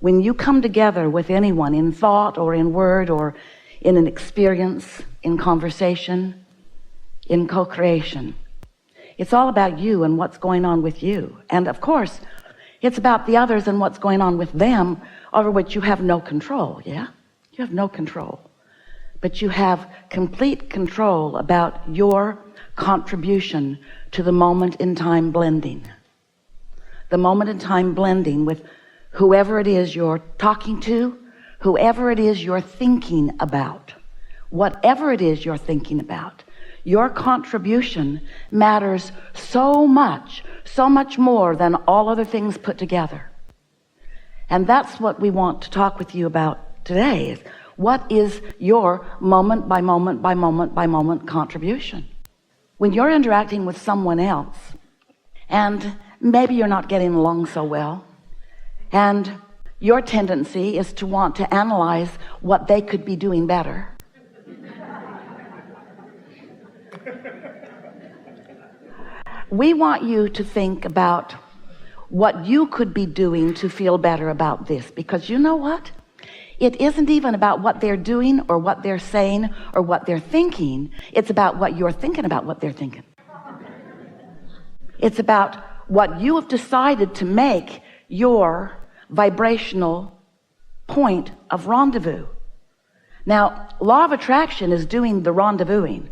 when you come together with anyone in thought or in word or in an experience, in conversation, in co-creation, it's all about you and what's going on with you. And of course, it's about the others and what's going on with them, over which you have no control. Yeah, you have no control, but you have complete control about your contribution to the moment in time blending. The moment in time blending with whoever it is you're talking to, whoever it is you're thinking about, whatever it is you're thinking about. Your contribution matters so much more than all other things put together. And that's what we want to talk with you about today, is what is your moment by moment by moment by moment contribution? When you're interacting with someone else, and maybe you're not getting along so well, and your tendency is to want to analyze what they could be doing better. We want you to think about what you could be doing to feel better about this, because you know what? It isn't even about what they're doing or what they're saying or what they're thinking. It's about what you're thinking about what they're thinking. It's about what you have decided to make your vibrational point of rendezvous. Now, law of attraction is doing the rendezvousing.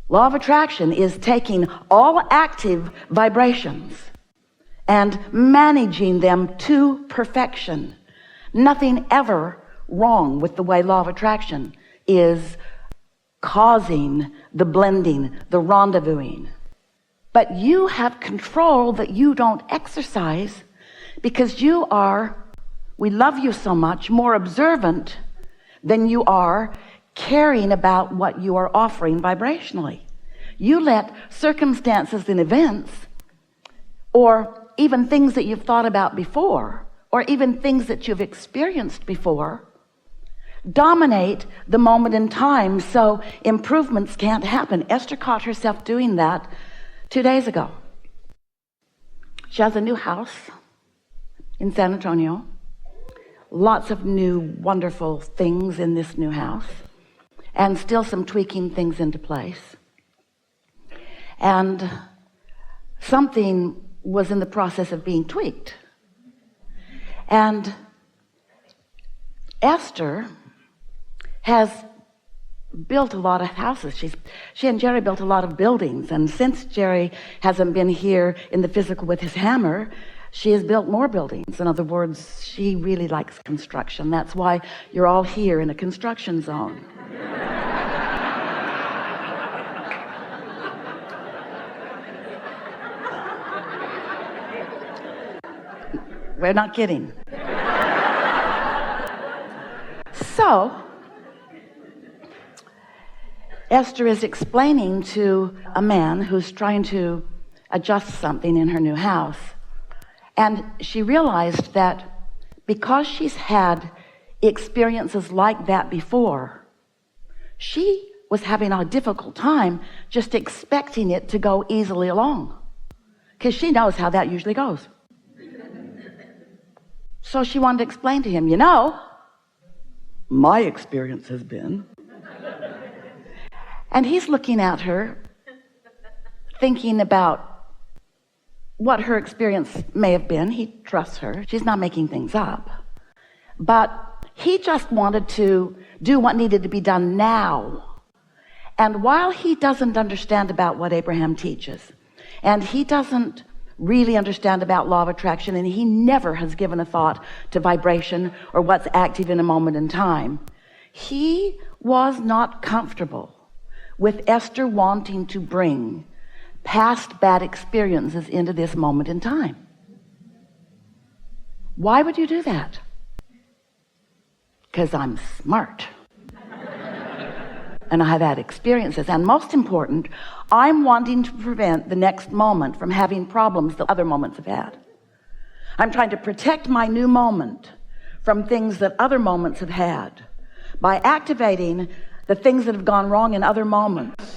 Law of attraction is taking all active vibrations and managing them to perfection. Nothing ever wrong with the way law of attraction is causing the blending, the rendezvousing. But you have control that you don't exercise because you are, we love you so much, more observant than you are caring about what you are offering vibrationally. You let circumstances and events, or even things that you've thought about before, or even things that you've experienced before, dominate the moment in time, so improvements can't happen. Esther caught herself doing that 2 days ago. She has a new house in San Antonio. Lots of new wonderful things in this new house, and still some tweaking things into place. And something was in the process of being tweaked. And Esther has built a lot of houses. She and Jerry built a lot of buildings. And since Jerry hasn't been here in the physical with his hammer, she has built more buildings. In other words, she really likes construction. That's why you're all here in a construction zone. We're not kidding. So, Esther is explaining to a man who's trying to adjust something in her new house. And she realized that because she's had experiences like that before, she was having a difficult time just expecting it to go easily along, because she knows how that usually goes. So she wanted to explain to him, you know, my experience has been. And he's looking at her, thinking about what her experience may have been. He trusts her. She's not making things up. But he just wanted to do what needed to be done now. And while he doesn't understand about what Abraham teaches, and he doesn't really understand about law of attraction, and he never has given a thought to vibration or what's active in a moment in time, he was not comfortable with Esther wanting to bring past bad experiences into this moment in time. Why would you do that? Because I'm smart. And I have had experiences. And most important, I'm wanting to prevent the next moment from having problems that other moments have had. I'm trying to protect my new moment from things that other moments have had by activating the things that have gone wrong in other moments.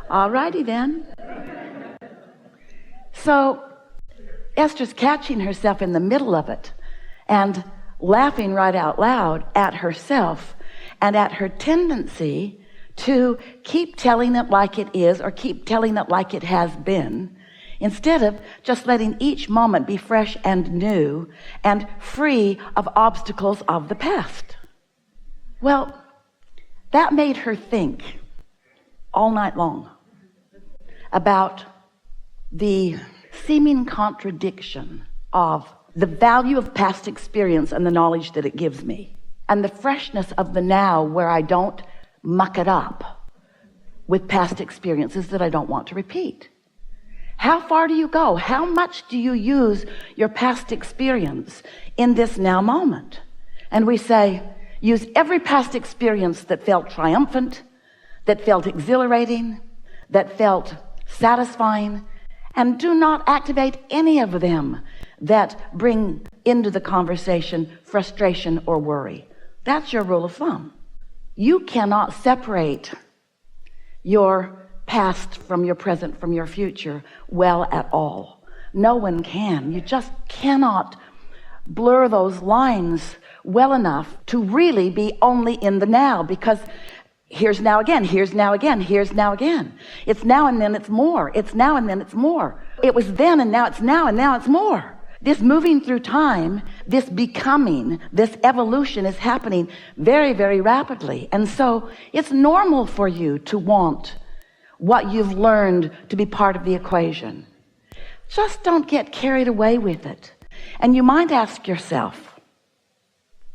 All righty then. So Esther's catching herself in the middle of it and laughing right out loud at herself and at her tendency to keep telling it like it is or keep telling it like it has been, instead of just letting each moment be fresh and new and free of obstacles of the past. Well, that made her think all night long about the seeming contradiction of the value of past experience and the knowledge that it gives me, and the freshness of the now, where I don't muck it up with past experiences that I don't want to repeat. How far do you go? How much do you use your past experience in this now moment? And we say, use every past experience that felt triumphant, that felt exhilarating, that felt satisfying, and do not activate any of them that bring into the conversation frustration or worry. That's your rule of thumb. You cannot separate your past from your present, from your future well at all. No one can. You just cannot blur those lines well enough to really be only in the now, because here's now again, here's now again, here's now again. It's now and then it's more. It's now and then it's more. It was then and now it's now and now it's more. This moving through time, this becoming, this evolution is happening very, very rapidly. And so it's normal for you to want what you've learned to be part of the equation. Just don't get carried away with it. And you might ask yourself,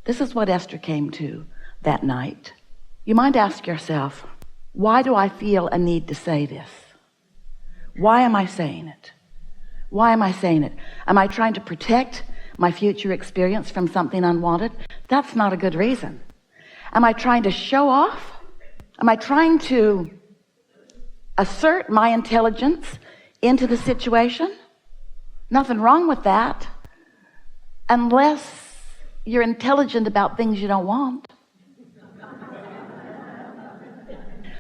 this is what Esther came to that night. You might ask yourself, why do I feel a need to say this? Why am I saying it? Why am I saying it? Am I trying to protect my future experience from something unwanted? That's not a good reason. Am I trying to show off? Am I trying to assert my intelligence into the situation? Nothing wrong with that, unless you're intelligent about things you don't want.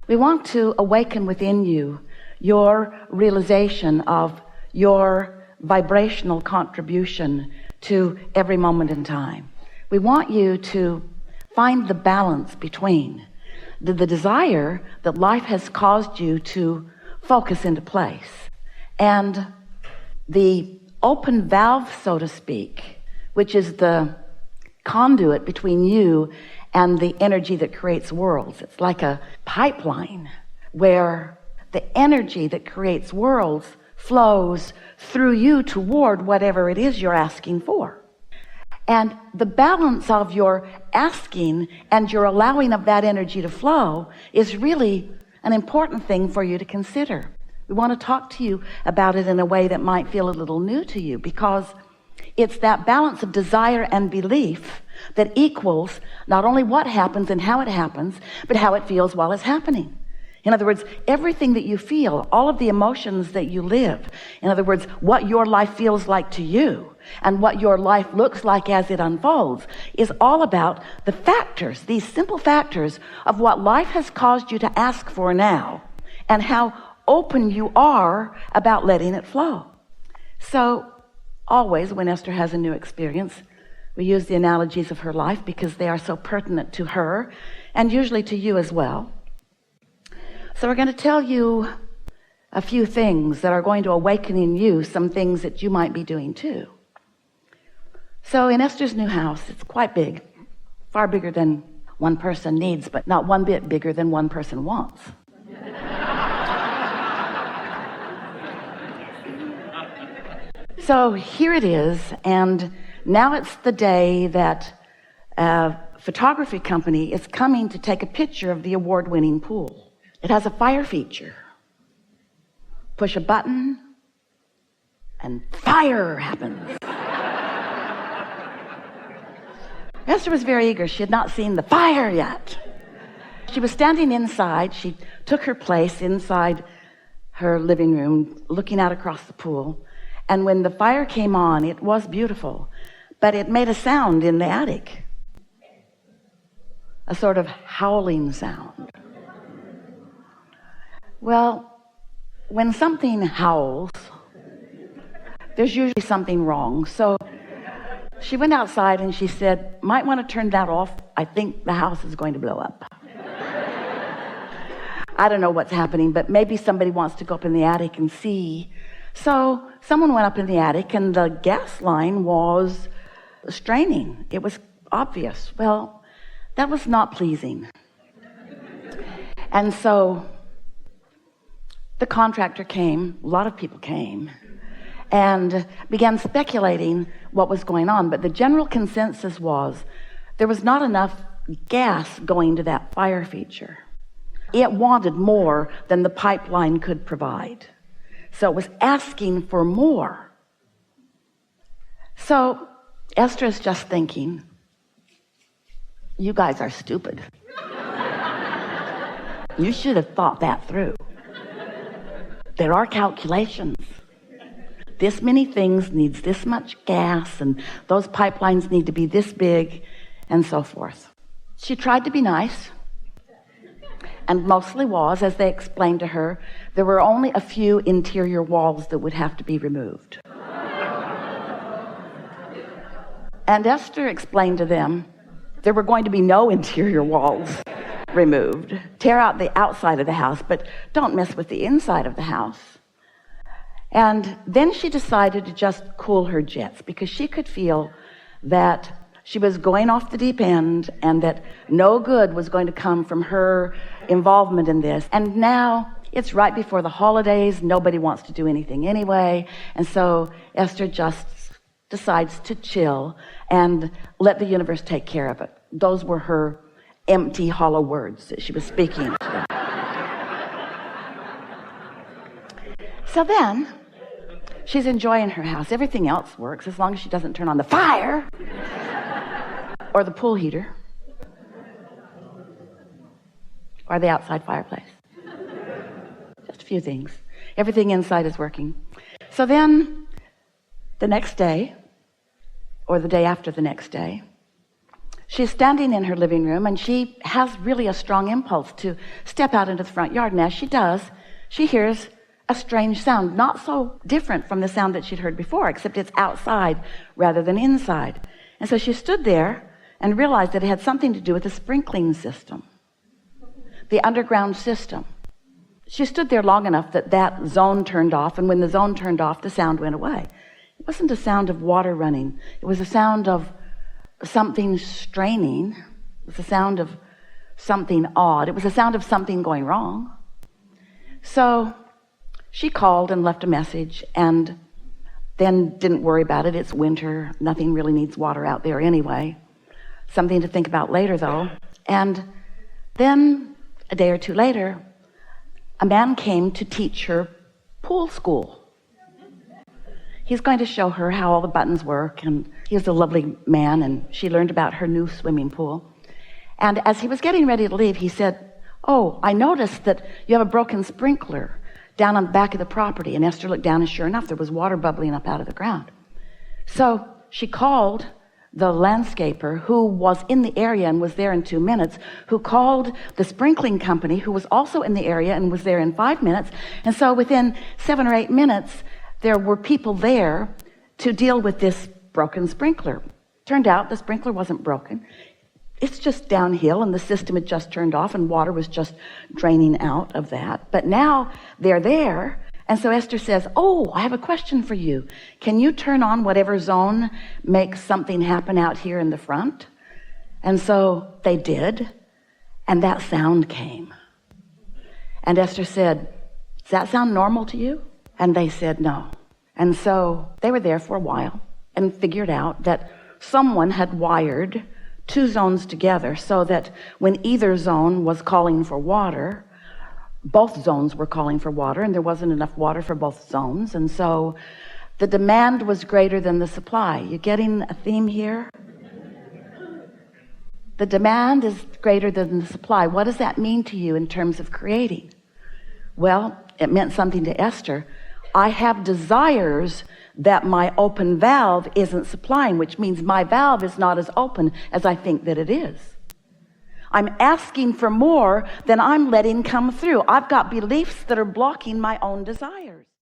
We want to awaken within you your realization of your vibrational contribution to every moment in time. We want you to find the balance between the desire that life has caused you to focus into place and the open valve, so to speak, which is the conduit between you and the energy that creates worlds. It's like a pipeline where the energy that creates worlds flows through you toward whatever it is you're asking for. And the balance of your asking and your allowing of that energy to flow is really an important thing for you to consider. We want to talk to you about it in a way that might feel a little new to you, because it's that balance of desire and belief that equals not only what happens and how it happens, but how it feels while it's happening. In other words, everything that you feel, all of the emotions that you live, in other words, what your life feels like to you and what your life looks like as it unfolds, is all about the factors, these simple factors of what life has caused you to ask for now and how open you are about letting it flow. So always when Esther has a new experience, we use the analogies of her life because they are so pertinent to her and usually to you as well. So we're going to tell you a few things that are going to awaken in you some things that you might be doing too. So in Esther's new house, it's quite big, far bigger than one person needs, but not one bit bigger than one person wants. So here it is, and now it's the day that a photography company is coming to take a picture of the award-winning pool. It has a fire feature. Push a button, and fire happens. Esther was very eager. She had not seen the fire yet. She was standing inside. She took her place inside her living room, looking out across the pool. And when the fire came on, it was beautiful, but it made a sound in the attic, a sort of howling sound. Well, when something howls, there's usually something wrong. So she went outside and she said, might want to turn that off. I think the house is going to blow up. I don't know what's happening, but maybe somebody wants to go up in the attic and see. So someone went up in the attic and the gas line was straining. It was obvious. Well, that was not pleasing. And so the contractor came, a lot of people came, and began speculating what was going on. But the general consensus was there was not enough gas going to that fire feature. It wanted more than the pipeline could provide. So it was asking for more. So Esther is just thinking, you guys are stupid. You should have thought that through. There are calculations. This many things needs this much gas, and those pipelines need to be this big, and so forth. She tried to be nice, and mostly was, as they explained to her, there were only a few interior walls that would have to be removed. And Esther explained to them there were going to be no interior walls removed. Tear out the outside of the house, but don't mess with the inside of the house. And then she decided to just cool her jets, because she could feel that she was going off the deep end and that no good was going to come from her involvement in this. And now it's right before the holidays. Nobody wants to do anything anyway. And so Esther just decides to chill and let the universe take care of it. Those were her empty, hollow words that she was speaking to them. So then she's enjoying her house. Everything else works as long as she doesn't turn on the fire or the pool heater or the outside fireplace. Just a few things. Everything inside is working. So then the next day, or the day after the next day, she's standing in her living room, and she has really a strong impulse to step out into the front yard. And as she does, she hears a strange sound, not so different from the sound that she'd heard before, except it's outside rather than inside. And so she stood there and realized that it had something to do with the sprinkling system, the underground system. She stood there long enough that that zone turned off, and when the zone turned off, the sound went away. It wasn't a sound of water running. It was a sound of something straining. It was a sound of something odd. It was a sound of something going wrong. So she called and left a message, and then didn't worry about it. It's winter. Nothing really needs water out there anyway. Something to think about later, though. And then a day or two later, a man came to teach her pool school. He's going to show her how all the buttons work, and he's a lovely man, and she learned about her new swimming pool. And as he was getting ready to leave, he said, "Oh, I noticed that you have a broken sprinkler down on the back of the property." And Esther looked down, and sure enough, there was water bubbling up out of the ground. So she called the landscaper, who was in the area and was there in 2 minutes, who called the sprinkling company, who was also in the area and was there in 5 minutes. And so within 7 or 8 minutes, there were people there to deal with this broken sprinkler. Turned out the sprinkler wasn't broken. It's just downhill, and the system had just turned off, and water was just draining out of that. But now they're there. And so Esther says, "Oh, I have a question for you. Can you turn on whatever zone makes something happen out here in the front?" And so they did, and that sound came. And Esther said, "Does that sound normal to you?" And they said no. And so they were there for a while and figured out that someone had wired 2 zones together so that when either zone was calling for water, both zones were calling for water, and there wasn't enough water for both zones. And so the demand was greater than the supply. You getting a theme here? The demand is greater than the supply. What does that mean to you in terms of creating? Well, it meant something to Esther. I have desires that my open valve isn't supplying, which means my valve is not as open as I think that it is. I'm asking for more than I'm letting come through. I've got beliefs that are blocking my own desires.